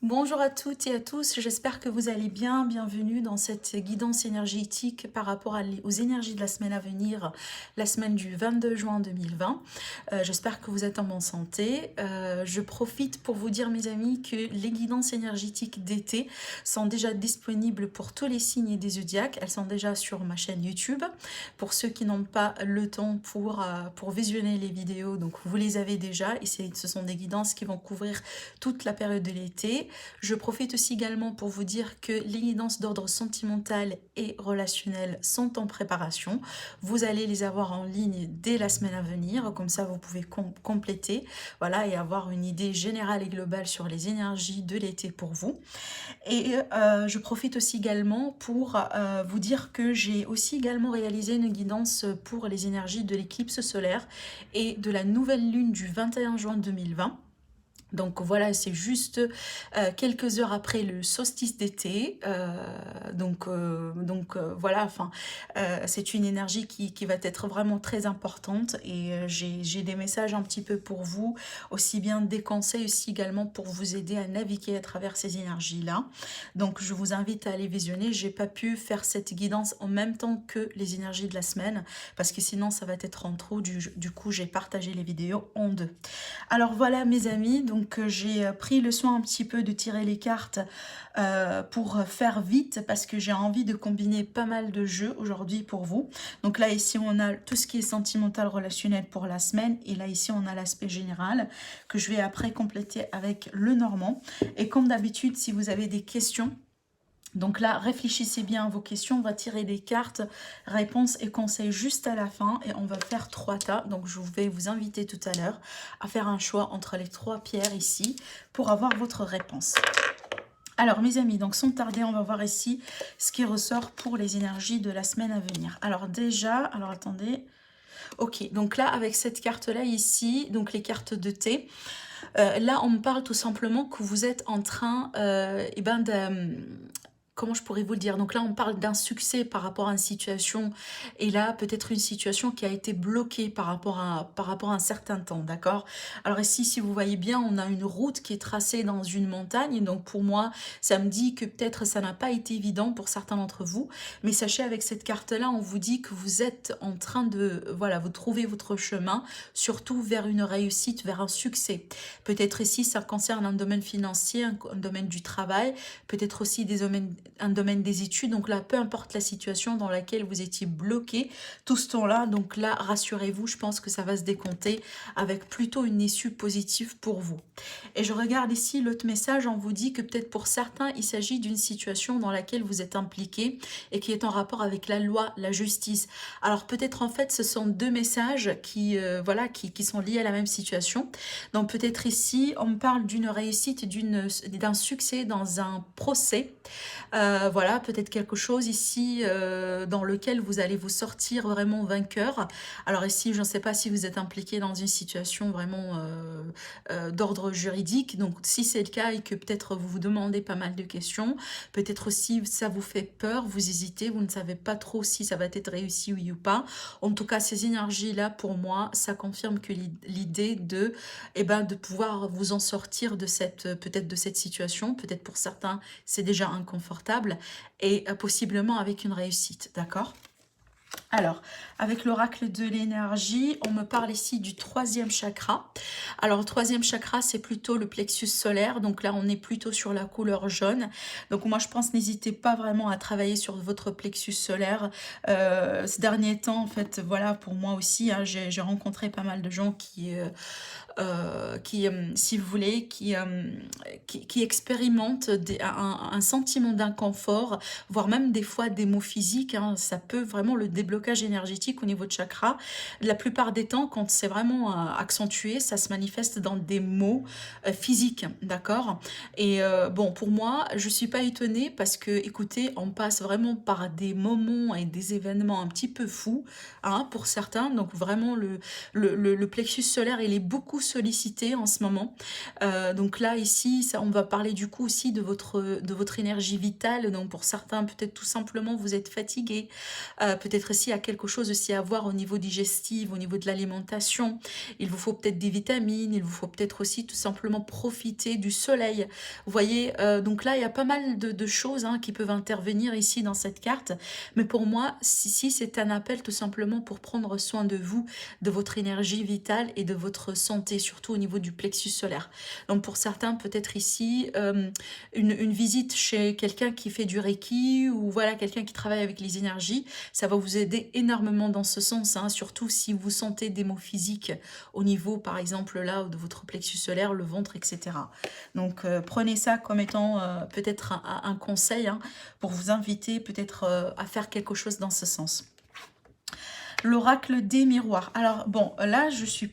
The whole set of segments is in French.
Bonjour à toutes et à tous, j'espère que vous allez bien. Bienvenue dans cette guidance énergétique par rapport aux énergies de la semaine à venir, la semaine du 22 juin 2020. J'espère que vous êtes en bonne santé. Je profite pour vous dire, mes amis, que les guidances énergétiques d'été sont déjà disponibles pour tous les signes des zodiaques. Elles sont déjà sur ma chaîne YouTube. Pour ceux qui n'ont pas le temps pour visionner les vidéos, donc vous les avez déjà. Et ce sont des guidances qui vont couvrir toute la période de l'été. Je profite aussi également pour vous dire que les guidances d'ordre sentimental et relationnel sont en préparation. Vous allez les avoir en ligne dès la semaine à venir, comme ça vous pouvez compléter, voilà, et avoir une idée générale et globale sur les énergies de l'été pour vous. Et je profite aussi également pour vous dire que j'ai aussi également réalisé une guidance pour les énergies de l'éclipse solaire et de la nouvelle lune du 21 juin 2020. Donc voilà, c'est juste quelques heures après le solstice d'été. Voilà, enfin, c'est une énergie qui va être vraiment très importante. Et j'ai des messages un petit peu pour vous, aussi bien des conseils aussi également pour vous aider à naviguer à travers ces énergies-là. Donc je vous invite à aller visionner. J'ai pas pu faire cette guidance en même temps que les énergies de la semaine, parce que sinon ça va être en trop. Du coup, j'ai partagé les vidéos en deux. Alors voilà, mes amis, donc j'ai pris le soin un petit peu de tirer les cartes pour faire vite, parce que j'ai envie de combiner pas mal de jeux aujourd'hui pour vous. Donc là, ici, on a tout ce qui est sentimental, relationnel pour la semaine, et là, ici, on a l'aspect général que je vais après compléter avec le normand. Et comme d'habitude, si vous avez des questions, donc là, réfléchissez bien à vos questions. On va tirer des cartes, réponses et conseils juste à la fin. Et on va faire 3 tas. Donc je vais vous inviter tout à l'heure à faire un choix entre les 3 pierres ici pour avoir votre réponse. Alors mes amis, donc sans tarder, on va voir ici ce qui ressort pour les énergies de la semaine à venir. Alors déjà, alors attendez. Ok, donc là avec cette carte-là ici, donc les cartes de thé, là on me parle tout simplement que vous êtes en train comment je pourrais vous le dire? Donc là, on parle d'un succès par rapport à une situation, et là, peut-être une situation qui a été bloquée par rapport à un certain temps, d'accord? Alors ici, si vous voyez bien, on a une route qui est tracée dans une montagne, donc pour moi, ça me dit que peut-être ça n'a pas été évident pour certains d'entre vous, mais sachez, avec cette carte-là, on vous dit que vous êtes en train de, voilà, vous trouvez votre chemin, surtout vers une réussite, vers un succès. Peut-être ici, ça concerne un domaine financier, un domaine du travail, peut-être aussi un domaine des études. Donc là, peu importe la situation dans laquelle vous étiez bloqué tout ce temps-là, donc là, rassurez-vous, je pense que ça va se décompter avec plutôt une issue positive pour vous. Et je regarde ici l'autre message, on vous dit que peut-être pour certains, il s'agit d'une situation dans laquelle vous êtes impliqué et qui est en rapport avec la loi, la justice. Alors peut-être en fait, ce sont 2 messages voilà, qui sont liés à la même situation. Donc peut-être ici, on me parle d'une réussite, d'un succès dans un procès. Voilà, peut-être quelque chose ici dans lequel vous allez vous sortir vraiment vainqueur. Alors ici, je ne sais pas si vous êtes impliqué dans une situation vraiment d'ordre juridique. Donc si c'est le cas et que peut-être vous vous demandez pas mal de questions, peut-être aussi ça vous fait peur, vous hésitez, vous ne savez pas trop si ça va être réussi oui ou pas. En tout cas, ces énergies-là, pour moi, ça confirme que l'idée de pouvoir vous en sortir de peut-être de cette situation, peut-être pour certains, c'est déjà inconfortable, et possiblement avec une réussite, d'accord? Alors, avec l'oracle de l'énergie, on me parle ici du 3e chakra. Alors, le 3e chakra, c'est plutôt le plexus solaire. Donc là, on est plutôt sur la couleur jaune. Donc moi, je pense, n'hésitez pas vraiment à travailler sur votre plexus solaire. Ces derniers temps, en fait, voilà, pour moi aussi, hein, j'ai rencontré pas mal de gens si vous voulez, qui expérimentent un sentiment d'inconfort, voire même des fois des maux physiques, hein. Ça peut vraiment, le déblocage énergétique au niveau de chakra, la plupart des temps, quand c'est vraiment accentué, ça se manifeste dans des maux physiques, d'accord? Et bon, pour moi, je suis pas étonnée, parce que, écoutez, on passe vraiment par des moments et des événements un petit peu fous, hein, pour certains. Donc vraiment, le plexus solaire, il est beaucoup sollicité en ce moment. Donc là, ici, ça, on va parler du coup aussi de votre énergie vitale. Donc pour certains, peut-être tout simplement, vous êtes fatigué. Peut-être aussi, il y a quelque chose aussi à voir au niveau digestif, au niveau de l'alimentation. Il vous faut peut-être des vitamines, il vous faut peut-être aussi tout simplement profiter du soleil. Vous voyez, donc là, il y a pas mal de choses hein, qui peuvent intervenir ici dans cette carte. Mais pour moi, si c'est un appel tout simplement pour prendre soin de vous, de votre énergie vitale et de votre santé, surtout au niveau du plexus solaire. Donc pour certains, peut-être ici, une visite chez quelqu'un qui fait du Reiki ou voilà, quelqu'un qui travaille avec les énergies, ça va vous aider énormément dans ce sens, hein, surtout si vous sentez des maux physiques au niveau, par exemple, là, de votre plexus solaire, le ventre, etc. Donc, prenez ça comme étant peut-être un conseil hein, pour vous inviter peut-être à faire quelque chose dans ce sens. L'oracle des miroirs. Alors, bon, là, je suis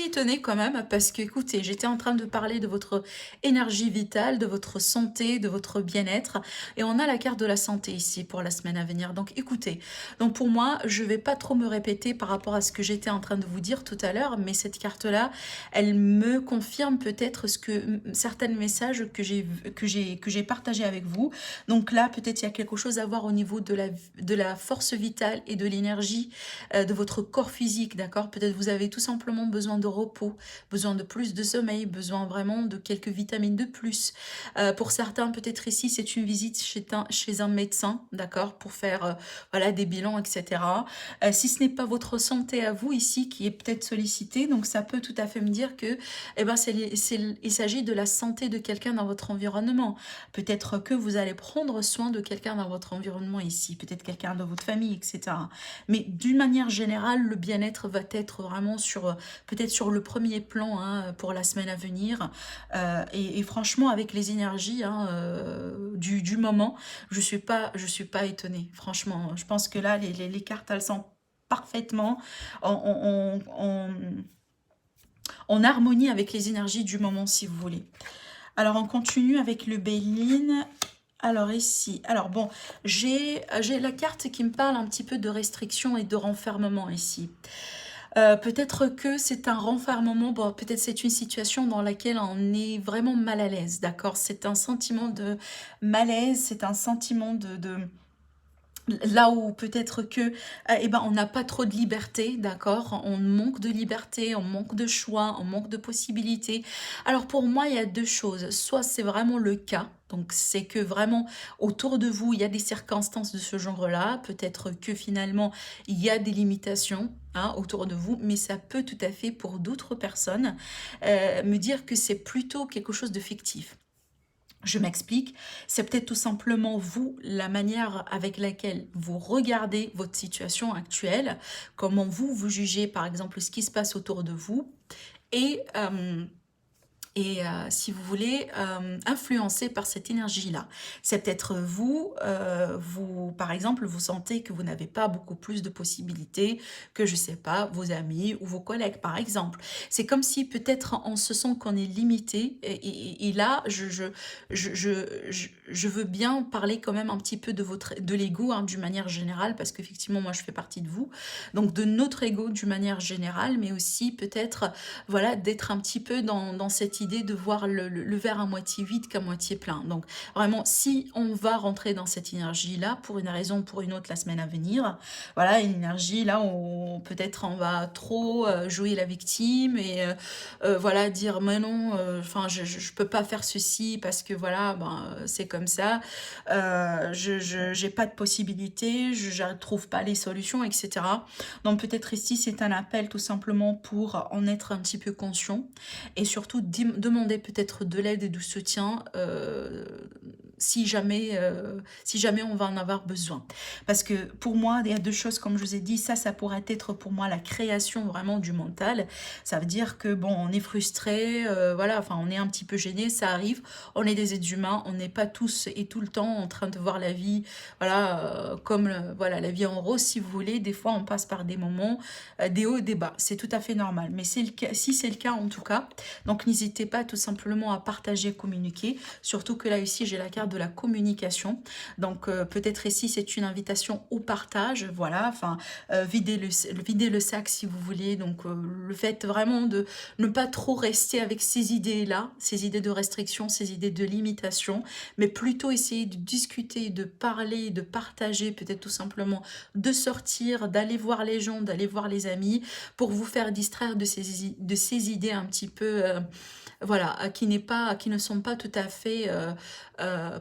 étonnée quand même parce que, écoutez, j'étais en train de parler de votre énergie vitale, de votre santé, de votre bien-être. Et on a la carte de la santé ici pour la semaine à venir. Donc, écoutez, donc pour moi, je vais pas trop me répéter par rapport à ce que j'étais en train de vous dire tout à l'heure, mais cette carte-là, elle me confirme peut-être ce que certains messages que j'ai partagés avec vous. Donc là, peut-être il y a quelque chose à voir au niveau de la force vitale et de l'énergie de votre corps physique, d'accord? Peut-être vous avez tout simplement besoin de repos, besoin de plus de sommeil, besoin vraiment de quelques vitamines de plus. Pour certains, peut-être ici, c'est une visite chez un médecin, d'accord? Pour faire voilà, des bilans, etc. Si ce n'est pas votre santé à vous ici qui est peut-être sollicitée, donc ça peut tout à fait me dire que eh ben, il s'agit de la santé de quelqu'un dans votre environnement. Peut-être que vous allez prendre soin de quelqu'un dans votre environnement ici, peut-être quelqu'un de votre famille, etc. Mais d'une manière générale, le bien-être va être vraiment peut-être sur le premier plan hein, pour la semaine à venir. Et franchement, avec les énergies hein, du moment, je suis pas étonnée. Franchement, je pense que là, les cartes, elles sont parfaitement en harmonie avec les énergies du moment, si vous voulez. Alors, on continue avec le Béline. Alors ici, alors bon, j'ai la carte qui me parle un petit peu de restriction et de renfermement ici. Peut-être que c'est un renfermement, bon, peut-être c'est une situation dans laquelle on est vraiment mal à l'aise, d'accord? C'est un sentiment de malaise, c'est un sentiment de là où peut-être que eh ben, on n'a pas trop de liberté, d'accord? On manque de liberté, on manque de choix, on manque de possibilités. Alors pour moi, il y a deux choses. Soit c'est vraiment le cas, donc c'est que vraiment autour de vous, il y a des circonstances de ce genre-là. Peut-être que finalement, il y a des limitations hein, autour de vous, mais ça peut tout à fait pour d'autres personnes me dire que c'est plutôt quelque chose de fictif. Je m'explique, c'est peut-être tout simplement vous, la manière avec laquelle vous regardez votre situation actuelle, comment vous jugez par exemple ce qui se passe autour de vous, et si vous voulez, influencé par cette énergie-là. C'est peut-être vous, par exemple, vous sentez que vous n'avez pas beaucoup plus de possibilités que, je sais pas, vos amis ou vos collègues, par exemple. C'est comme si peut-être on se sent qu'on est limité, et là, je veux bien parler quand même un petit peu de l'ego, hein, d'une manière générale, parce qu'effectivement, moi, je fais partie de vous, donc de notre ego d'une manière générale, mais aussi peut-être, voilà, d'être un petit peu dans cette idée de voir le verre à moitié vide qu'à moitié plein. Donc vraiment, si on va rentrer dans cette énergie-là, pour une raison ou pour une autre la semaine à venir, voilà, une énergie là où peut-être on va trop jouer la victime et voilà, dire mais non, enfin je peux pas faire ceci parce que voilà, ben, c'est comme ça, j'ai pas de possibilité, je trouve pas les solutions, etc. Donc peut-être ici c'est un appel tout simplement pour en être un petit peu conscient et surtout demander peut-être de l'aide et du soutien si jamais on va en avoir besoin. Parce que pour moi, il y a deux choses, comme je vous ai dit, ça pourrait être pour moi la création vraiment du mental. Ça veut dire que bon, on est frustré, voilà, enfin on est un petit peu gêné, ça arrive, on est des êtres humains, on n'est pas tous et tout le temps en train de voir la vie, voilà, comme voilà, la vie en rose si vous voulez, des fois on passe par des moments, des hauts et des bas, c'est tout à fait normal, mais si c'est le cas en tout cas, donc n'hésitez pas tout simplement à partager, communiquer, surtout que là ici j'ai la carte de la communication. Donc peut-être ici c'est une invitation au partage, voilà, enfin vider le sac si vous voulez. Donc le fait vraiment de ne pas trop rester avec ces idées-là, ces idées de restriction, ces idées de limitation, mais plutôt essayer de discuter, de parler, de partager, peut-être tout simplement de sortir, d'aller voir les gens, d'aller voir les amis, pour vous faire distraire de ces idées un petit peu, voilà, qui ne sont pas tout à fait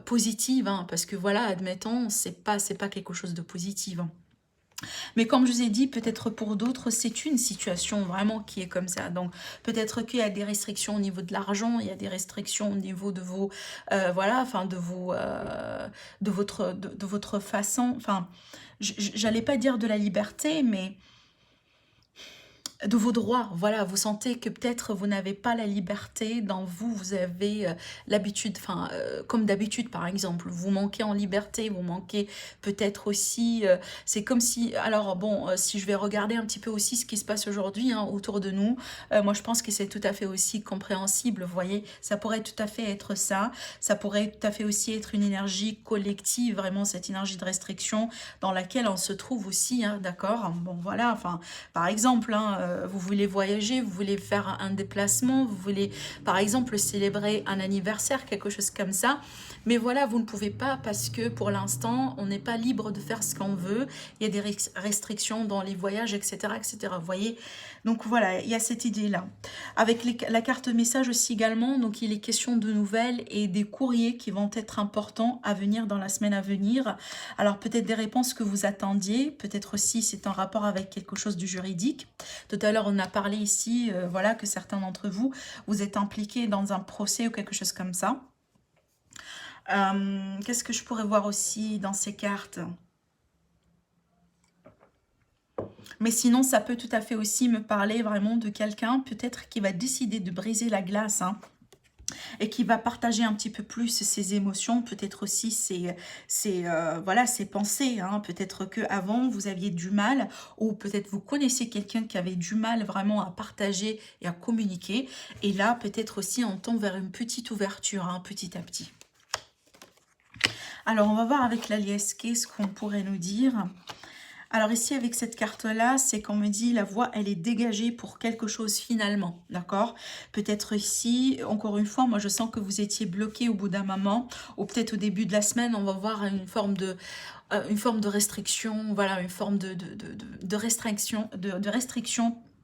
positives, hein, parce que voilà, admettons, c'est pas quelque chose de positif, hein. Mais comme je vous ai dit, peut-être pour d'autres, c'est une situation vraiment qui est comme ça. Donc peut-être qu'il y a des restrictions au niveau de l'argent, il y a des restrictions au niveau de vos, voilà, enfin de vos, de votre façon, enfin, j'allais pas dire de la liberté, mais de vos droits, voilà, vous sentez que peut-être vous n'avez pas la liberté dans vous, vous avez l'habitude, enfin, comme d'habitude par exemple, vous manquez en liberté, vous manquez peut-être aussi, c'est comme si, alors bon, si je vais regarder un petit peu aussi ce qui se passe aujourd'hui hein, autour de nous, moi je pense que c'est tout à fait aussi compréhensible, vous voyez, ça pourrait tout à fait être ça pourrait tout à fait aussi être une énergie collective, vraiment cette énergie de restriction dans laquelle on se trouve aussi, hein, d'accord, bon voilà, enfin, par exemple, hein, vous voulez voyager, vous voulez faire un déplacement, vous voulez par exemple célébrer un anniversaire, quelque chose comme ça. Mais voilà, vous ne pouvez pas parce que pour l'instant, on n'est pas libre de faire ce qu'on veut. Il y a des restrictions dans les voyages, etc. etc. Vous voyez? Donc voilà, il y a cette idée-là. Avec la carte message aussi également, donc il est question de nouvelles et des courriers qui vont être importants à venir dans la semaine à venir. Alors peut-être des réponses que vous attendiez, peut-être aussi c'est en rapport avec quelque chose du juridique. Tout à l'heure, on a parlé ici, voilà, que certains d'entre vous, vous êtes impliqués dans un procès ou quelque chose comme ça. Qu'est-ce que je pourrais voir aussi dans ces cartes? Mais sinon, ça peut tout à fait aussi me parler vraiment de quelqu'un, peut-être qui va décider de briser la glace, hein, et qui va partager un petit peu plus ses émotions, peut-être aussi voilà, ses pensées, hein. Peut-être qu'avant, vous aviez du mal, ou peut-être vous connaissez quelqu'un qui avait du mal vraiment à partager et à communiquer. Et là, peut-être aussi, on tend vers une petite ouverture, hein, petit à petit. Alors, on va voir avec la liesse, qu'est-ce qu'on pourrait nous dire? Alors ici, avec cette carte-là, c'est qu'on me dit la voie, elle est dégagée pour quelque chose finalement, d'accord? Peut-être ici, encore une fois, moi je sens que vous étiez bloqué au bout d'un moment, ou peut-être au début de la semaine, on va voir une forme de restriction, voilà, une forme de restriction,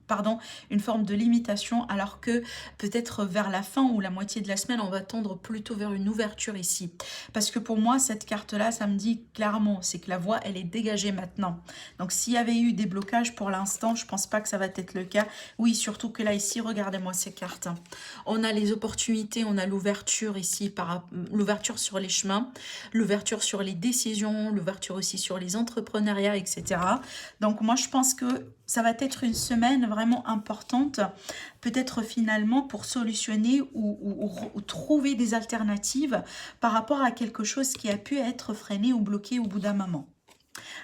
pardon, une forme de limitation, alors que peut-être vers la fin ou la moitié de la semaine, on va tendre plutôt vers une ouverture ici. Parce que pour moi, cette carte-là, ça me dit clairement, c'est que la voie, elle est dégagée maintenant. Donc, s'il y avait eu des blocages pour l'instant, je pense pas que ça va être le cas. Oui, surtout que là, ici, regardez-moi ces cartes. On a les opportunités, on a l'ouverture ici, l'ouverture sur les chemins, l'ouverture sur les décisions, l'ouverture aussi sur les entrepreneuriats, etc. Donc, moi, je pense que ça va être une semaine vraiment importante, peut-être finalement pour solutionner ou trouver des alternatives par rapport à quelque chose qui a pu être freiné ou bloqué au bout d'un moment.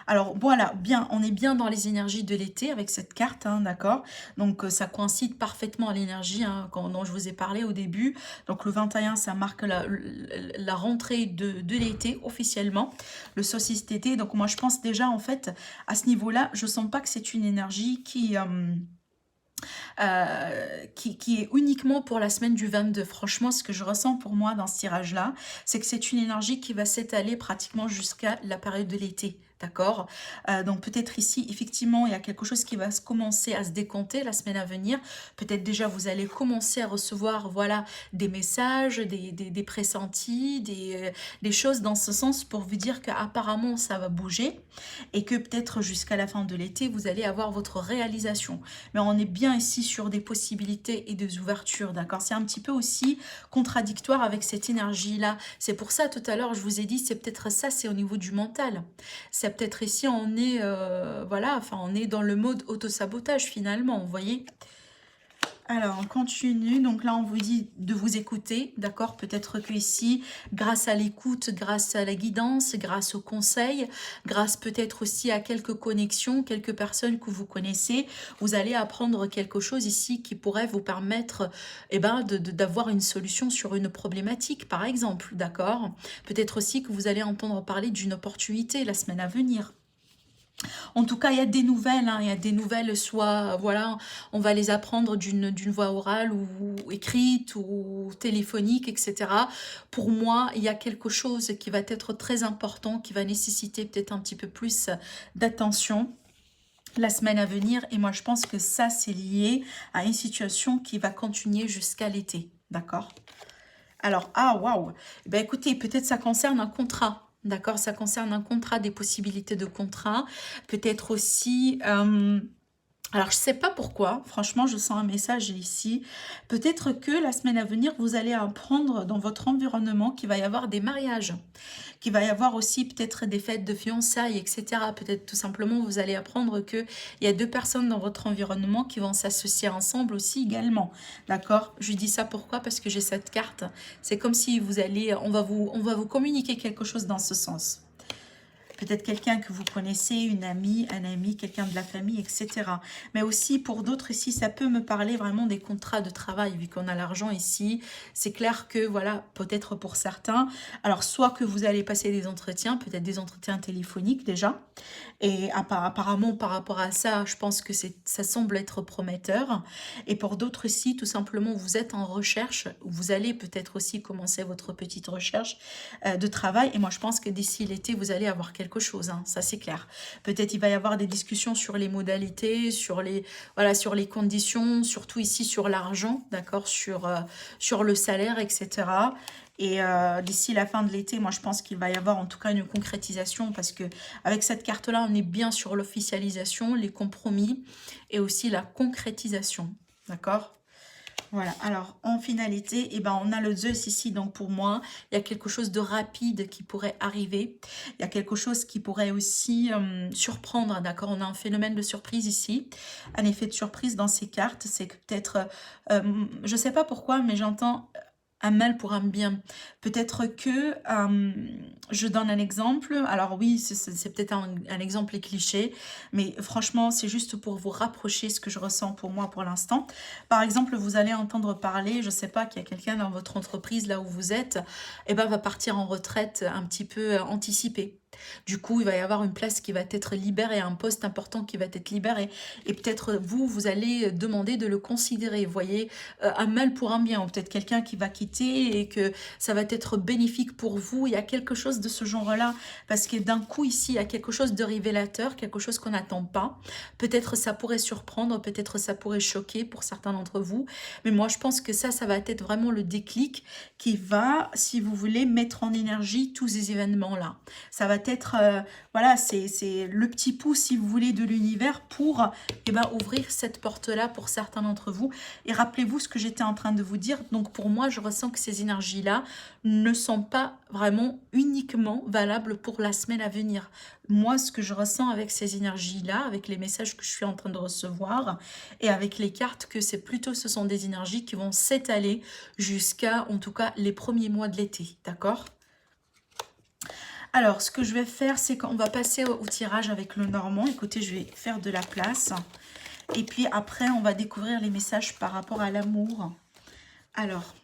Alors voilà, bien, on est bien dans les énergies de l'été avec cette carte, hein, d'accord? Donc ça coïncide parfaitement à l'énergie hein, dont je vous ai parlé au début. Donc le 21, ça marque la rentrée de l'été officiellement, le solstice d'été. Donc moi je pense déjà en fait à ce niveau-là, je sens pas que c'est une énergie qui est uniquement pour la semaine du 22. Franchement, ce que je ressens pour moi dans ce tirage-là, c'est que c'est une énergie qui va s'étaler pratiquement jusqu'à la période de l'été. D'accord, donc peut-être ici, effectivement, il y a quelque chose qui va commencer à se décompter la semaine à venir. Peut-être déjà, vous allez commencer à recevoir voilà, des messages, des pressentis, des choses dans ce sens pour vous dire qu'apparemment, ça va bouger et que peut-être jusqu'à la fin de l'été, vous allez avoir votre réalisation. Mais on est bien ici sur des possibilités et des ouvertures, d'accord? C'est un petit peu aussi contradictoire avec cette énergie-là. C'est pour ça, tout à l'heure, je vous ai dit, c'est peut-être ça, c'est au niveau du mental. C'est peut-être ici, on est, voilà, enfin, on est dans le mode auto-sabotage finalement, vous voyez. Alors, on continue. Donc là, on vous dit de vous écouter, d'accord? Peut-être que ici, grâce à l'écoute, grâce à la guidance, grâce au conseil, grâce peut-être aussi à quelques connexions, quelques personnes que vous connaissez, vous allez apprendre quelque chose ici qui pourrait vous permettre, eh ben, d'avoir une solution sur une problématique, par exemple, d'accord? Peut-être aussi que vous allez entendre parler d'une opportunité la semaine à venir. En tout cas, il y a des nouvelles, hein, il y a des nouvelles, soit, voilà, on va les apprendre d'une voix orale ou écrite ou téléphonique, etc. Pour moi, il y a quelque chose qui va être très important, qui va nécessiter peut-être un petit peu plus d'attention la semaine à venir. Et moi, je pense que ça, c'est lié à une situation qui va continuer jusqu'à l'été, d'accord? Alors, ah, waouh! Ben, écoutez, peut-être ça concerne un contrat, d'accord? Ça concerne un contrat, des possibilités de contrat. Peut-être aussi... alors, je sais pas pourquoi, franchement, je sens un message ici. Peut-être que la semaine à venir, vous allez apprendre dans votre environnement qu'il va y avoir des mariages, qu'il va y avoir aussi peut-être des fêtes de fiançailles, etc. Peut-être tout simplement, vous allez apprendre qu'il y a deux personnes dans votre environnement qui vont s'associer ensemble aussi également. D'accord? Je dis ça pourquoi? Parce que j'ai cette carte. C'est comme si vous allez, on va vous communiquer quelque chose dans ce sens. Peut-être quelqu'un que vous connaissez, une amie, un ami, quelqu'un de la famille, etc. Mais aussi pour d'autres ici, ça peut me parler vraiment des contrats de travail, vu qu'on a l'argent ici. C'est clair que, voilà, peut-être pour certains, alors soit que vous allez passer des entretiens, peut-être des entretiens téléphoniques déjà, et apparemment par rapport à ça, je pense que ça semble être prometteur. Et pour d'autres ici, tout simplement, vous êtes en recherche, vous allez peut-être aussi commencer votre petite recherche de travail. Et moi, je pense que d'ici l'été, vous allez avoir quelque chose, hein, ça c'est clair. Peut-être il va y avoir des discussions sur les modalités, sur les, voilà, sur les conditions, surtout ici sur l'argent, d'accord, sur le salaire, etc. Et d'ici la fin de l'été, moi je pense qu'il va y avoir en tout cas une concrétisation parce que avec cette carte-là, on est bien sur l'officialisation, les compromis et aussi la concrétisation, d'accord? Voilà, alors en finalité, eh ben, on a le Zeus ici, donc pour moi, il y a quelque chose de rapide qui pourrait arriver. Il y a quelque chose qui pourrait aussi surprendre, d'accord? On a un phénomène de surprise ici, un effet de surprise dans ces cartes, c'est que peut-être, je ne sais pas pourquoi, mais j'entends un mal pour un bien. Peut-être que, je donne un exemple, alors oui, c'est peut-être un exemple cliché, mais franchement, c'est juste pour vous rapprocher ce que je ressens pour moi pour l'instant. Par exemple, vous allez entendre parler, je ne sais pas, qu'il y a quelqu'un dans votre entreprise, là où vous êtes, et ben, va partir en retraite un petit peu anticipée. Du coup, il va y avoir une place qui va être libérée, un poste important qui va être libéré. Et peut-être vous, vous allez demander de le considérer. Vous voyez, un mal pour un bien, ou peut-être quelqu'un qui va quitter et que ça va être bénéfique pour vous. Il y a quelque chose de ce genre-là, parce que d'un coup, ici, il y a quelque chose de révélateur, quelque chose qu'on n'attend pas. Peut-être ça pourrait surprendre, peut-être ça pourrait choquer pour certains d'entre vous. Mais moi, je pense que ça va être vraiment le déclic qui va, si vous voulez, mettre en énergie tous ces événements-là. Ça va être, voilà, c'est le petit pouce, si vous voulez, de l'univers pour ouvrir cette porte-là pour certains d'entre vous. Et rappelez-vous ce que j'étais en train de vous dire. Donc pour moi, je ressens que ces énergies-là ne sont pas vraiment uniquement valables pour la semaine à venir. Moi, ce que je ressens avec ces énergies-là, avec les messages que je suis en train de recevoir et avec les cartes, que c'est plutôt, ce sont des énergies qui vont s'étaler jusqu'à, en tout cas, les premiers mois de l'été, d'accord ? Alors, ce que je vais faire, c'est qu'on va passer au tirage avec le Normand. Écoutez, je vais faire de la place. Et puis après, on va découvrir les messages par rapport à l'amour. Alors,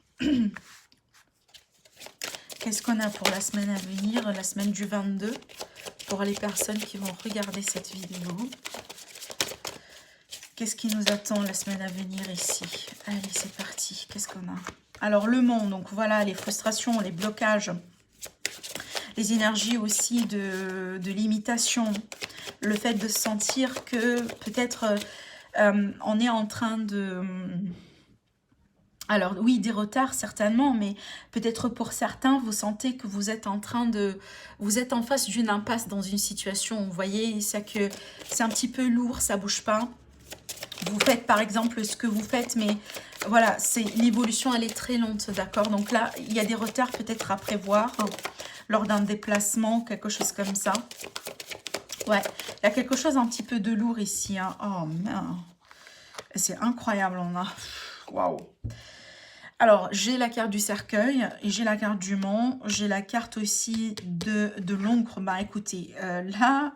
qu'est-ce qu'on a pour la semaine à venir, la semaine du 22, pour les personnes qui vont regarder cette vidéo. Qu'est-ce qui nous attend la semaine à venir ici? Allez, c'est parti. Qu'est-ce qu'on a? Alors, le monde, donc voilà, les frustrations, les blocages. Les énergies aussi de limitation, le fait de sentir que peut-être on est en train de... Alors oui, des retards certainement, mais peut-être pour certains, vous sentez que vous êtes en train de... Vous êtes en face d'une impasse dans une situation, vous voyez, c'est que c'est un petit peu lourd, ça bouge pas. Vous faites par exemple ce que vous faites, mais voilà, c'est l'évolution, elle est très lente, d'accord? Donc là, il y a des retards peut-être à prévoir lors d'un déplacement, quelque chose comme ça. Ouais, il y a quelque chose un petit peu de lourd ici. Hein. Oh, mince. C'est incroyable, on a... Waouh. Alors, j'ai la carte du cercueil, et j'ai la carte du mont, j'ai la carte aussi de l'encre. Bah écoutez, là,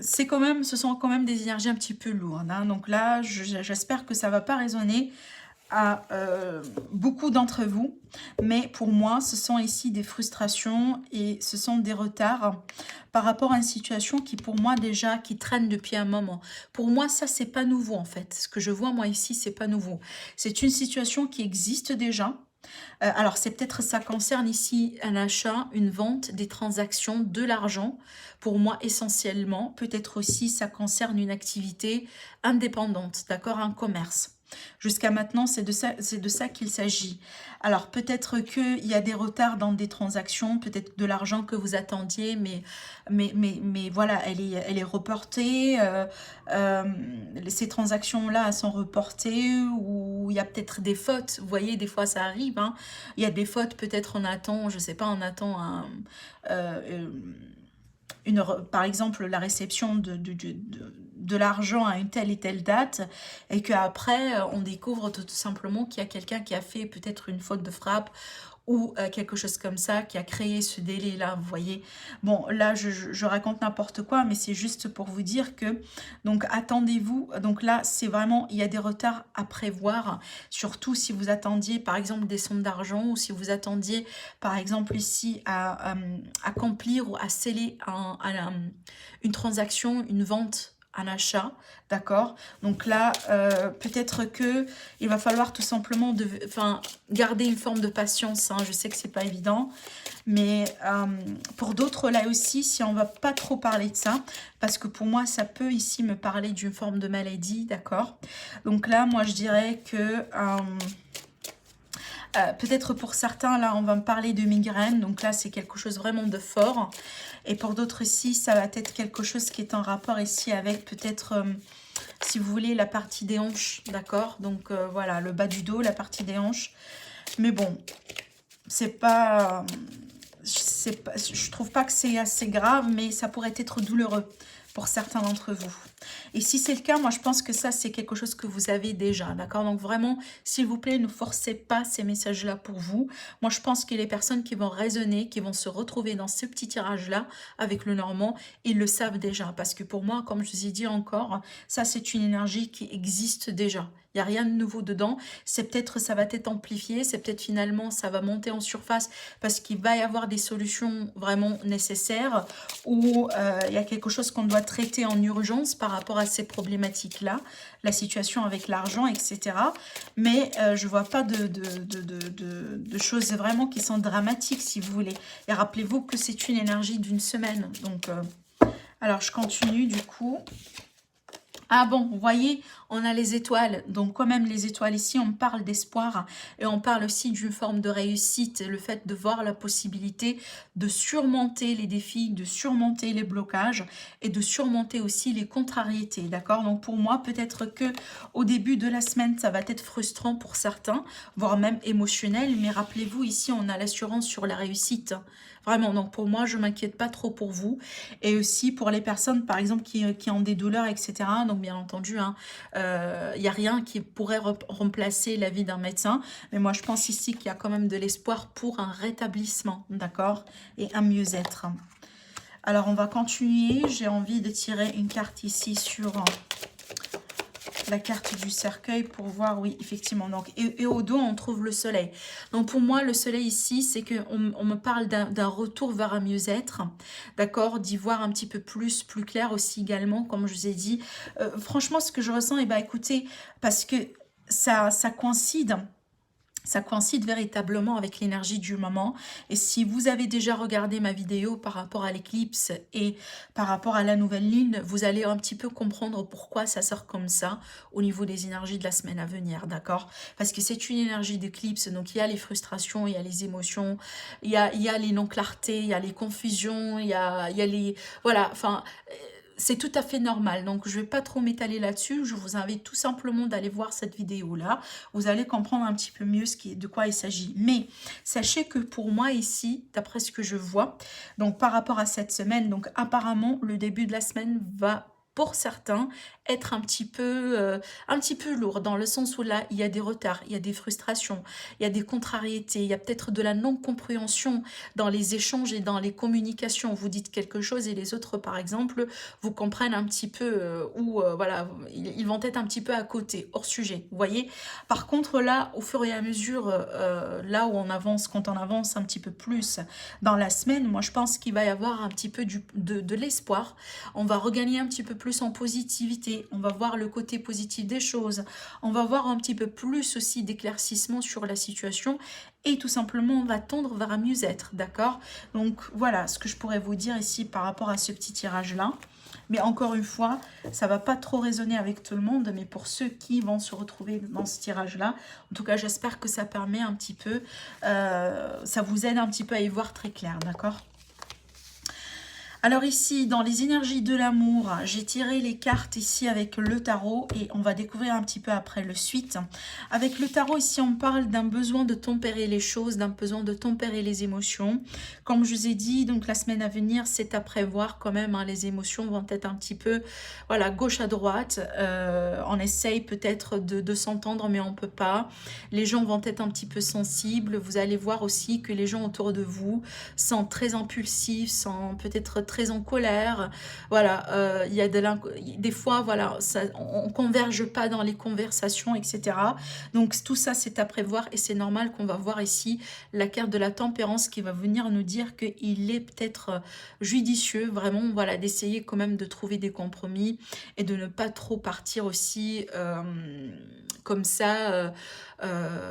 c'est quand même, ce sont quand même des énergies un petit peu lourdes, hein. Donc là, j'espère que ça va pas résonner à beaucoup d'entre vous, mais pour moi ce sont ici des frustrations et ce sont des retards par rapport à une situation qui pour moi déjà qui traîne depuis un moment. Pour moi ça c'est pas nouveau en fait, ce que je vois moi ici c'est pas nouveau, c'est une situation qui existe déjà. Alors c'est peut-être ça concerne ici un achat, une vente, des transactions, de l'argent pour moi essentiellement, peut-être aussi ça concerne une activité indépendante, d'accord, un commerce. Jusqu'à maintenant, c'est de ça qu'il s'agit. Alors, peut-être qu'il y a des retards dans des transactions, peut-être de l'argent que vous attendiez, mais voilà, elle est reportée. Euh, Ces transactions-là, elles sont reportées ou il y a peut-être des fautes. Vous voyez, des fois, ça arrive, hein. Il y a des fautes, peut-être on attend, je sais pas, on attend euh, par exemple la réception de l'argent à une telle et telle date, et qu'après on découvre tout simplement qu'il y a quelqu'un qui a fait peut-être une faute de frappe ou quelque chose comme ça qui a créé ce délai-là, vous voyez. Bon, là, je raconte n'importe quoi, mais c'est juste pour vous dire que, donc, attendez-vous. Donc là, c'est vraiment, il y a des retards à prévoir, surtout si vous attendiez, par exemple, des sommes d'argent, ou si vous attendiez, par exemple, ici, à accomplir ou à sceller une transaction, une vente, un achat, d'accord. Donc là, peut-être que il va falloir tout simplement garder une forme de patience, hein. Je sais que c'est pas évident, mais pour d'autres là aussi, si on va pas trop parler de ça, parce que pour moi ça peut ici me parler d'une forme de maladie, d'accord. Donc là, moi je dirais que peut-être pour certains, là, on va me parler de migraine. Donc là, c'est quelque chose vraiment de fort. Et pour d'autres ici, ça va être quelque chose qui est en rapport ici avec peut-être, si vous voulez, la partie des hanches. D'accord. Donc voilà, le bas du dos, la partie des hanches. Mais bon, c'est pas... je trouve pas que c'est assez grave, mais ça pourrait être douloureux pour certains d'entre vous. Et si c'est le cas, moi je pense que ça c'est quelque chose que vous avez déjà, d'accord. Donc vraiment, s'il vous plaît, ne forcez pas ces messages-là pour vous. Moi je pense que les personnes qui vont résonner, qui vont se retrouver dans ce petit tirage-là avec le Normand, ils le savent déjà. Parce que pour moi, comme je vous ai dit encore, ça c'est une énergie qui existe déjà. Il n'y a rien de nouveau dedans. C'est peut-être, ça va être amplifié, c'est peut-être finalement, ça va monter en surface parce qu'il va y avoir des solutions vraiment nécessaires ou il y a quelque chose qu'on doit traiter en urgence par rapport à ces problématiques-là, la situation avec l'argent, etc. Mais je ne vois pas de choses vraiment qui sont dramatiques, si vous voulez. Et rappelez-vous que c'est une énergie d'une semaine. Donc, alors, je continue du coup. Ah bon, vous voyez, on a les étoiles. Donc quand même les étoiles ici, on parle d'espoir et on parle aussi d'une forme de réussite. Le fait de voir la possibilité de surmonter les défis, de surmonter les blocages et de surmonter aussi les contrariétés. D'accord. Donc pour moi, peut-être que au début de la semaine, ça va être frustrant pour certains, voire même émotionnel. Mais rappelez-vous, ici, on a l'assurance sur la réussite. Vraiment, donc pour moi, je ne m'inquiète pas trop pour vous. Et aussi pour les personnes, par exemple, qui ont des douleurs, etc. Donc bien entendu, hein, il n'y a rien qui pourrait remplacer l'avis d'un médecin. Mais moi, je pense ici qu'il y a quand même de l'espoir pour un rétablissement, d'accord, et un mieux-être. Alors, on va continuer. J'ai envie de tirer une carte ici sur la carte du cercueil pour voir, oui, effectivement. Donc, et au dos, on trouve le soleil. Donc, pour moi, le soleil ici, c'est qu'on me parle d'un retour vers un mieux-être, d'accord, d'y voir un petit peu plus clair aussi également, comme je vous ai dit. Franchement, ce que je ressens, eh ben, écoutez, parce que ça coïncide. Ça coïncide véritablement avec l'énergie du moment. Et si vous avez déjà regardé ma vidéo par rapport à l'éclipse et par rapport à la nouvelle lune, vous allez un petit peu comprendre pourquoi ça sort comme ça au niveau des énergies de la semaine à venir, d'accord? Parce que c'est une énergie d'éclipse, donc il y a les frustrations, il y a les émotions, il y a les non-clartés, il y a les confusions, il y a les... Voilà, enfin... C'est tout à fait normal, donc je ne vais pas trop m'étaler là-dessus. Je vous invite tout simplement d'aller voir cette vidéo-là. Vous allez comprendre un petit peu mieux de quoi il s'agit. Mais sachez que pour moi ici, d'après ce que je vois, donc par rapport à cette semaine, donc apparemment le début de la semaine va pour certains être un petit peu lourd, dans le sens où là, il y a des retards, il y a des frustrations, il y a des contrariétés, il y a peut-être de la non-compréhension dans les échanges et dans les communications. Vous dites quelque chose et les autres, par exemple, vous comprennent un petit peu ou voilà, ils vont être un petit peu à côté, hors sujet. Vous voyez? Par contre, là, au fur et à mesure, là où on avance, quand on avance un petit peu plus dans la semaine, moi, je pense qu'il va y avoir un petit peu de l'espoir. On va regagner un petit peu plus en positivité. On va voir le côté positif des choses. On va voir un petit peu plus aussi d'éclaircissement sur la situation et tout simplement on va tendre vers un mieux-être, d'accord? Donc voilà ce que je pourrais vous dire ici par rapport à ce petit tirage-là. Mais encore une fois, ça va pas trop résonner avec tout le monde, mais pour ceux qui vont se retrouver dans ce tirage-là, en tout cas j'espère que ça permet un petit peu, ça vous aide un petit peu à y voir très clair, d'accord? Alors ici, dans les énergies de l'amour, j'ai tiré les cartes ici avec le tarot et on va découvrir un petit peu après le suite. Avec le tarot, ici, on parle d'un besoin de tempérer les choses, d'un besoin de tempérer les émotions. Comme je vous ai dit, donc la semaine à venir, c'est à prévoir quand même. Hein, les émotions vont être un petit peu, voilà, gauche à droite. On essaye peut-être de s'entendre, mais on peut pas. Les gens vont être un petit peu sensibles. Vous allez voir aussi que les gens autour de vous sont très impulsifs, sont peut-être très en colère. Voilà, il y a des fois, voilà, ça, on converge pas dans les conversations, etc. Donc tout ça, c'est à prévoir et c'est normal qu'on va voir ici la carte de la tempérance qui va venir nous dire qu'il est peut-être judicieux, vraiment, voilà, d'essayer quand même de trouver des compromis et de ne pas trop partir aussi comme ça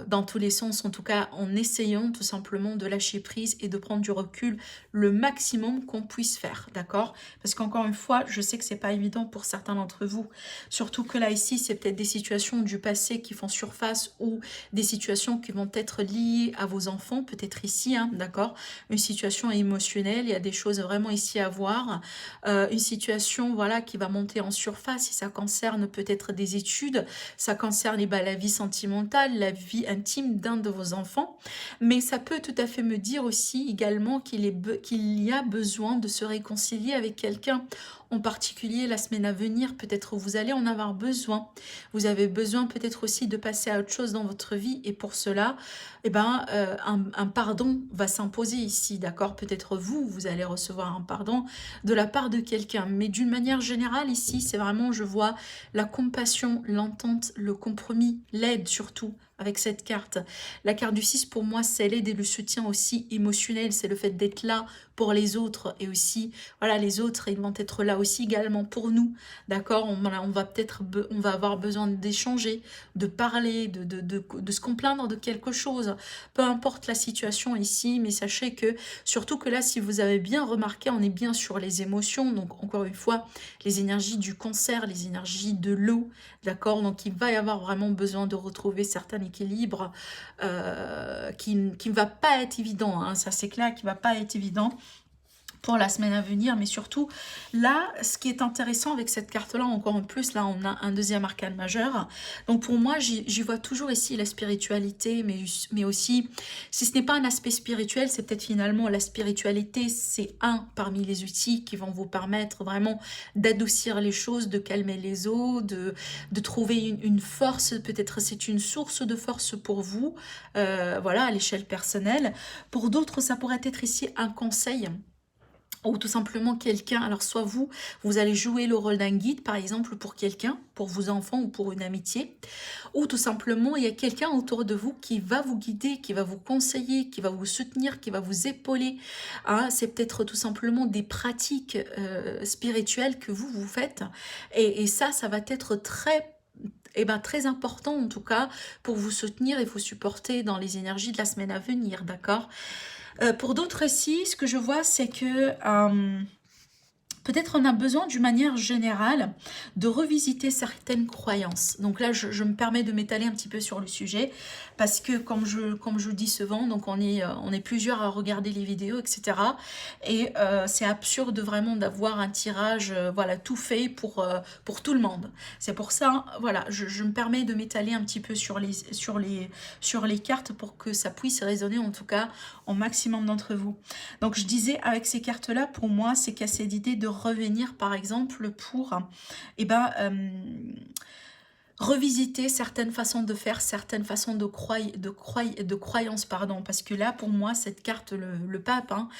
dans tous les sens, en tout cas en essayant tout simplement de lâcher prise et de prendre du recul le maximum qu'on puisse faire, d'accord? Parce qu'encore une fois, je sais que c'est pas évident pour certains d'entre vous, surtout que là ici, c'est peut-être des situations du passé qui font surface ou des situations qui vont être liées à vos enfants, peut-être ici, hein, d'accord? Une situation émotionnelle, il y a des choses vraiment ici à voir, une situation, voilà, qui va monter en surface, et ça concerne peut-être des études, ça concerne la vie sentimentale, la vie intime d'un de vos enfants, mais ça peut tout à fait me dire aussi également qu'il y a besoin de se réconcilier avec quelqu'un, en particulier la semaine à venir, peut-être vous allez en avoir besoin. Vous avez besoin peut-être aussi de passer à autre chose dans votre vie et pour cela, eh ben, un pardon va s'imposer ici, d'accord? Peut-être vous allez recevoir un pardon de la part de quelqu'un, mais d'une manière générale ici, c'est vraiment, je vois la compassion, l'entente, le compromis, l'aide surtout avec cette carte. La carte du 6 pour moi, c'est l'aide et le soutien aussi émotionnel, c'est le fait d'être là pour les autres et aussi, voilà, les autres, ils vont être là aussi également pour nous, d'accord? On va avoir besoin d'échanger, de parler, de se complaindre de quelque chose, peu importe la situation ici, mais sachez que, surtout que là, si vous avez bien remarqué, on est bien sur les émotions, donc encore une fois, les énergies du cancer, les énergies de l'eau, d'accord? Donc il va y avoir vraiment besoin de retrouver certains équilibre qui ne va pas être évident, hein, ça c'est clair, qui va pas être évident pour la semaine à venir, mais surtout là, ce qui est intéressant avec cette carte-là, encore en plus, là on a un deuxième arcane majeur, donc pour moi j'y vois toujours ici la spiritualité, mais aussi, si ce n'est pas un aspect spirituel, c'est peut-être finalement la spiritualité, c'est un parmi les outils qui vont vous permettre vraiment d'adoucir les choses, de calmer les eaux, de trouver une force, peut-être c'est une source de force pour vous, voilà, à l'échelle personnelle. Pour d'autres, ça pourrait être ici un conseil, ou tout simplement quelqu'un, alors soit vous allez jouer le rôle d'un guide par exemple pour quelqu'un, pour vos enfants ou pour une amitié, ou tout simplement il y a quelqu'un autour de vous qui va vous guider, qui va vous conseiller, qui va vous soutenir, qui va vous épauler, hein, c'est peut-être tout simplement des pratiques spirituelles que vous faites, et ça va être très important en tout cas pour vous soutenir et vous supporter dans les énergies de la semaine à venir, d'accord? Pour d'autres ici, ce que je vois, c'est que peut-être on a besoin d'une manière générale de revisiter certaines croyances. Donc là, je me permets de m'étaler un petit peu sur le sujet parce que comme je dis souvent, donc on est plusieurs à regarder les vidéos, etc. Et c'est absurde vraiment d'avoir un tirage voilà, tout fait pour tout le monde. C'est pour ça, voilà, je me permets de m'étaler un petit peu sur les cartes pour que ça puisse résonner en tout cas au maximum d'entre vous. Donc je disais avec ces cartes-là, pour moi, c'est qu'il y a cette idée de revenir par exemple pour, eh ben, revisiter certaines façons de faire, certaines façons de croyance, pardon, parce que là, pour moi, cette carte, le pape, hein,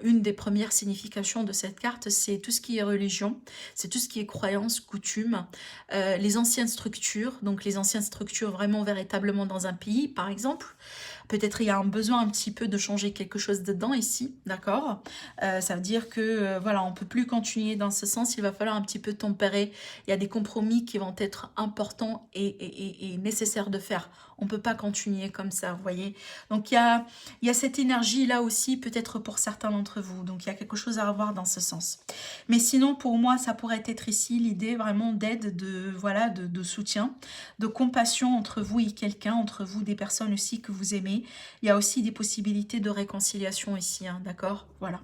une des premières significations de cette carte, c'est tout ce qui est religion, c'est tout ce qui est croyance, coutume, les anciennes structures, donc les anciennes structures vraiment véritablement dans un pays, par exemple. Peut-être il y a un besoin un petit peu de changer quelque chose dedans ici, d'accord. Ça veut dire que, voilà, on peut plus continuer dans ce sens, il va falloir un petit peu tempérer. Il y a des compromis qui vont être importants et nécessaires de faire. On peut pas continuer comme ça, vous voyez. Donc il y a cette énergie-là aussi, peut-être pour certains d'entre vous. Donc il y a quelque chose à avoir dans ce sens. Mais sinon, pour moi, ça pourrait être ici l'idée vraiment d'aide, voilà, de soutien, de compassion entre vous et quelqu'un, entre vous, des personnes aussi que vous aimez. Il y a aussi des possibilités de réconciliation ici, hein, d'accord? Voilà.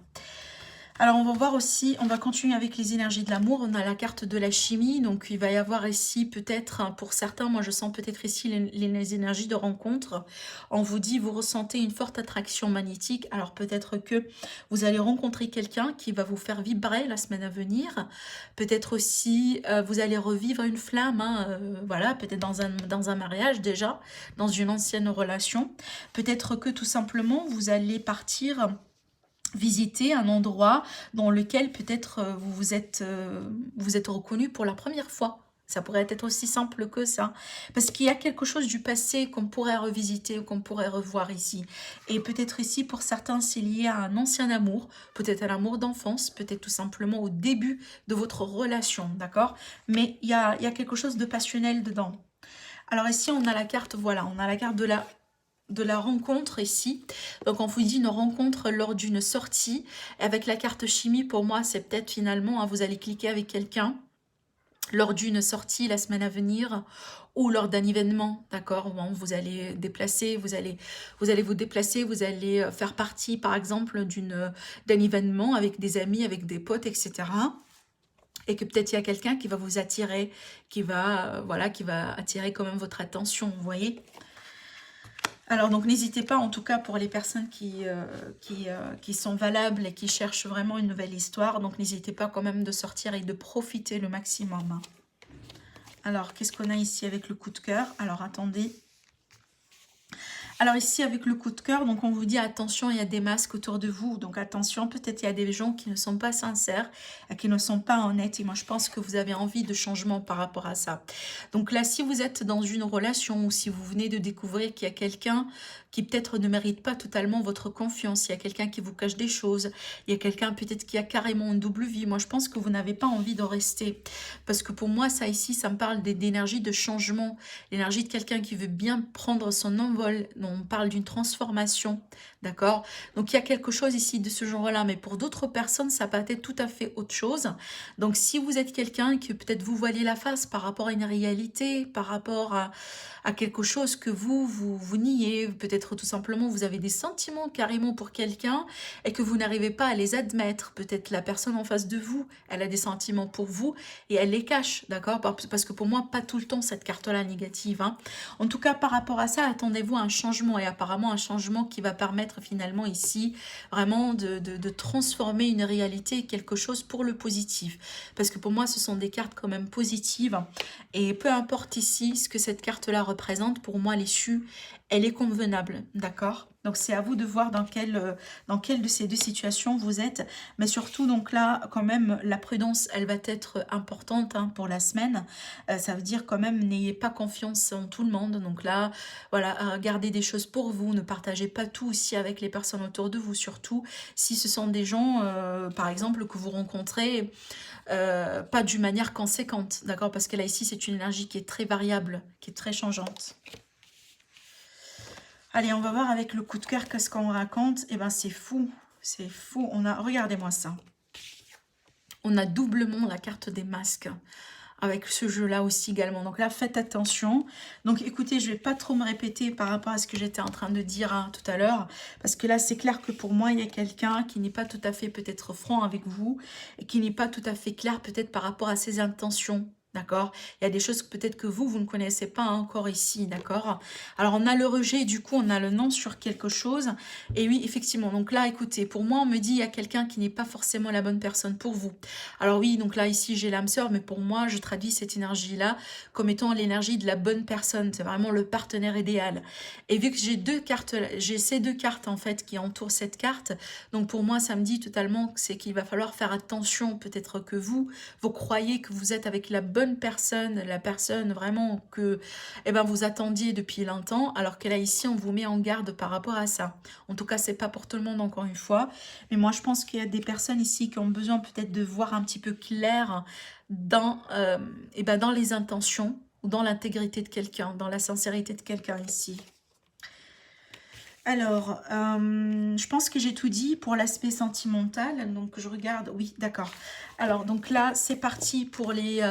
Alors on va voir aussi, on va continuer avec les énergies de l'amour. On a la carte de la chimie, donc il va y avoir ici peut-être, hein, pour certains, moi je sens peut-être ici les énergies de rencontre. On vous dit, vous ressentez une forte attraction magnétique, alors peut-être que vous allez rencontrer quelqu'un qui va vous faire vibrer la semaine à venir. Peut-être aussi, vous allez revivre une flamme, hein, voilà, peut-être dans un mariage déjà, dans une ancienne relation. Peut-être que tout simplement, vous allez partir visiter un endroit dans lequel peut-être vous êtes reconnu pour la première fois. Ça pourrait être aussi simple que ça. Parce qu'il y a quelque chose du passé qu'on pourrait revisiter ou qu'on pourrait revoir ici. Et peut-être ici, pour certains, c'est lié à un ancien amour, peut-être à l'amour d'enfance, peut-être tout simplement au début de votre relation, d'accord? Mais il y a quelque chose de passionnel dedans. Alors ici, on a la carte, voilà, on a la carte de la rencontre ici. Donc on vous dit une rencontre lors d'une sortie. Avec la carte chimie, pour moi, c'est peut-être finalement, hein, vous allez cliquer avec quelqu'un lors d'une sortie la semaine à venir ou lors d'un événement, d'accord, bon, vous allez déplacer, vous allez vous déplacer, vous allez faire partie par exemple d'un événement avec des amis, avec des potes, etc. Et que peut-être il y a quelqu'un qui va vous attirer, qui va, voilà, qui va attirer quand même votre attention, vous voyez. Alors, donc, n'hésitez pas, en tout cas, pour les personnes qui sont valables et qui cherchent vraiment une nouvelle histoire. Donc, n'hésitez pas quand même de sortir et de profiter le maximum. Alors, qu'est-ce qu'on a ici avec le coup de cœur? Alors, attendez. Alors ici, avec le coup de cœur, donc on vous dit attention, il y a des masques autour de vous. Donc attention, peut-être il y a des gens qui ne sont pas sincères, qui ne sont pas honnêtes. Et moi, je pense que vous avez envie de changement par rapport à ça. Donc là, si vous êtes dans une relation ou si vous venez de découvrir qu'il y a quelqu'un qui peut-être ne mérite pas totalement votre confiance, il y a quelqu'un qui vous cache des choses, il y a quelqu'un peut-être qui a carrément une double vie. Moi, je pense que vous n'avez pas envie de rester. Parce que pour moi, ça ici, ça me parle d'énergie de changement, l'énergie de quelqu'un qui veut bien prendre son envol. On parle d'une transformation, d'accord? Donc, il y a quelque chose ici de ce genre-là, mais pour d'autres personnes, ça peut être tout à fait autre chose. Donc, si vous êtes quelqu'un que peut-être vous voilez la face par rapport à une réalité, par rapport à quelque chose que vous niez, peut-être tout simplement vous avez des sentiments carrément pour quelqu'un et que vous n'arrivez pas à les admettre. Peut-être la personne en face de vous, elle a des sentiments pour vous et elle les cache, d'accord? Parce que pour moi, pas tout le temps cette carte-là négative, hein. En tout cas, par rapport à ça, attendez-vous à un changement et apparemment un changement qui va permettre finalement ici vraiment de transformer une réalité, quelque chose pour le positif. Parce que pour moi, ce sont des cartes quand même positives et peu importe ici ce que cette carte-là représente, pour moi, l'issue, elle est convenable, d'accord? Donc, c'est à vous de voir dans quelle de ces deux situations vous êtes. Mais surtout, donc là, quand même, la prudence, elle va être importante, hein, pour la semaine. Ça veut dire quand même, n'ayez pas confiance en tout le monde. Donc là, voilà, gardez des choses pour vous. Ne partagez pas tout aussi avec les personnes autour de vous. Surtout si ce sont des gens, par exemple, que vous rencontrez pas d'une manière conséquente, d'accord? Parce que là, ici, c'est une énergie qui est très variable, qui est très changeante. Allez, on va voir avec le coup de cœur qu'est-ce qu'on raconte. Eh ben, c'est fou. C'est fou. Regardez-moi ça. On a doublement la carte des masques avec ce jeu-là aussi également. Donc là, faites attention. Donc écoutez, je vais pas trop me répéter par rapport à ce que j'étais en train de dire, hein, tout à l'heure. Parce que là, c'est clair que pour moi, il y a quelqu'un qui n'est pas tout à fait peut-être franc avec vous. Et qui n'est pas tout à fait clair peut-être par rapport à ses intentions. D'accord? Il y a des choses peut-être que vous ne connaissez pas encore ici, d'accord? Alors, on a le rejet, du coup, on a le non sur quelque chose. Et oui, effectivement, donc là, écoutez, pour moi, on me dit, il y a quelqu'un qui n'est pas forcément la bonne personne pour vous. Alors oui, donc là, ici, j'ai l'âme sœur, mais pour moi, je traduis cette énergie-là comme étant l'énergie de la bonne personne. C'est vraiment le partenaire idéal. Et vu que j'ai deux cartes, j'ai ces deux cartes, en fait, qui entourent cette carte, donc pour moi, ça me dit totalement que c'est qu'il va falloir faire attention, peut-être que vous croyez que vous êtes avec la personne vraiment que vous attendiez depuis longtemps, alors que là ici on vous met en garde par rapport à ça. En tout cas, c'est pas pour tout le monde encore une fois, mais moi je pense qu'il y a des personnes ici qui ont besoin peut-être de voir un petit peu clair dans les intentions ou dans l'intégrité de quelqu'un, dans la sincérité de quelqu'un ici. Alors, je pense que j'ai tout dit pour l'aspect sentimental. Donc, je regarde. Oui, d'accord. Alors, donc là, c'est parti pour les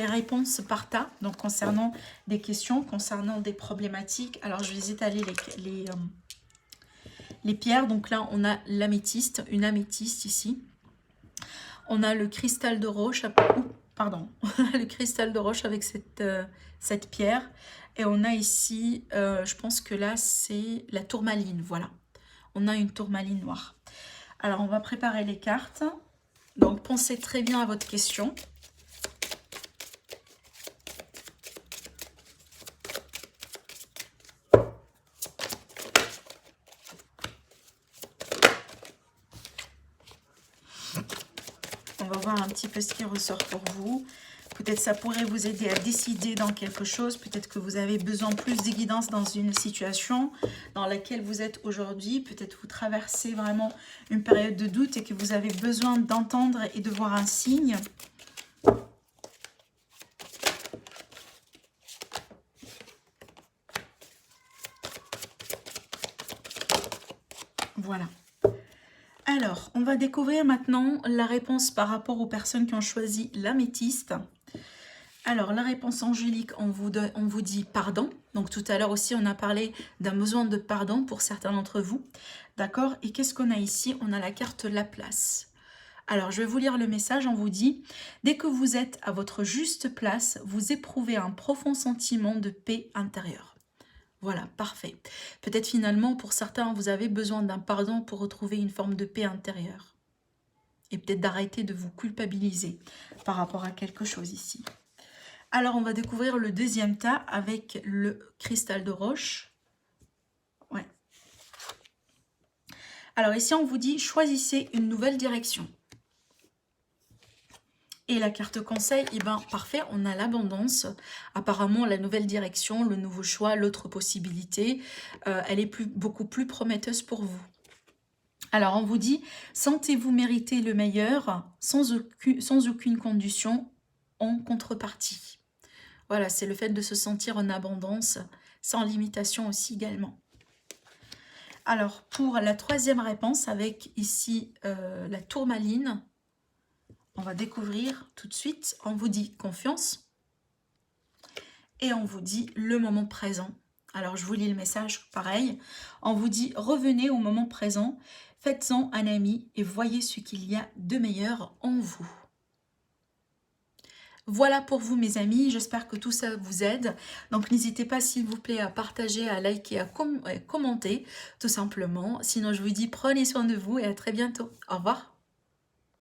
réponses par tas. Donc, concernant des questions, concernant des problématiques. Alors, je vais étaler les pierres. Donc là, on a l'améthyste, une améthyste ici. On a le cristal de roche. Pardon. Le cristal de roche avec cette pierre. Et on a ici, je pense que là, c'est la tourmaline, voilà. On a une tourmaline noire. Alors, on va préparer les cartes. Donc, pensez très bien à votre question. On va voir un petit peu ce qui ressort pour vous. Peut-être ça pourrait vous aider à décider dans quelque chose. Peut-être que vous avez besoin plus de guidance dans une situation dans laquelle vous êtes aujourd'hui. Peut-être vous traversez vraiment une période de doute et que vous avez besoin d'entendre et de voir un signe. Voilà. Alors, on va découvrir maintenant la réponse par rapport aux personnes qui ont choisi l'améthyste. Alors, la réponse angélique, on vous dit pardon. Donc, tout à l'heure aussi, on a parlé d'un besoin de pardon pour certains d'entre vous. D'accord? Et qu'est-ce qu'on a ici? On a la carte La Place. Alors, je vais vous lire le message. On vous dit, dès que vous êtes à votre juste place, vous éprouvez un profond sentiment de paix intérieure. Voilà, parfait. Peut-être finalement, pour certains, vous avez besoin d'un pardon pour retrouver une forme de paix intérieure. Et peut-être d'arrêter de vous culpabiliser par rapport à quelque chose ici. Alors, on va découvrir le deuxième tas avec le cristal de roche. Ouais. Alors ici, on vous dit, choisissez une nouvelle direction. Et la carte conseil, parfait, on a l'abondance. Apparemment, la nouvelle direction, le nouveau choix, l'autre possibilité, elle est beaucoup plus prometteuse pour vous. Alors, on vous dit, sentez-vous mériter le meilleur sans aucune condition en contrepartie. Voilà, c'est le fait de se sentir en abondance, sans limitation aussi également. Alors, pour la troisième réponse, avec ici la tourmaline, on va découvrir tout de suite, on vous dit confiance et on vous dit le moment présent. Alors, je vous lis le message, pareil. On vous dit, revenez au moment présent, faites-en un ami et voyez ce qu'il y a de meilleur en vous. Voilà pour vous mes amis, j'espère que tout ça vous aide. Donc n'hésitez pas s'il vous plaît à partager, à liker, à commenter tout simplement. Sinon je vous dis prenez soin de vous et à très bientôt. Au revoir.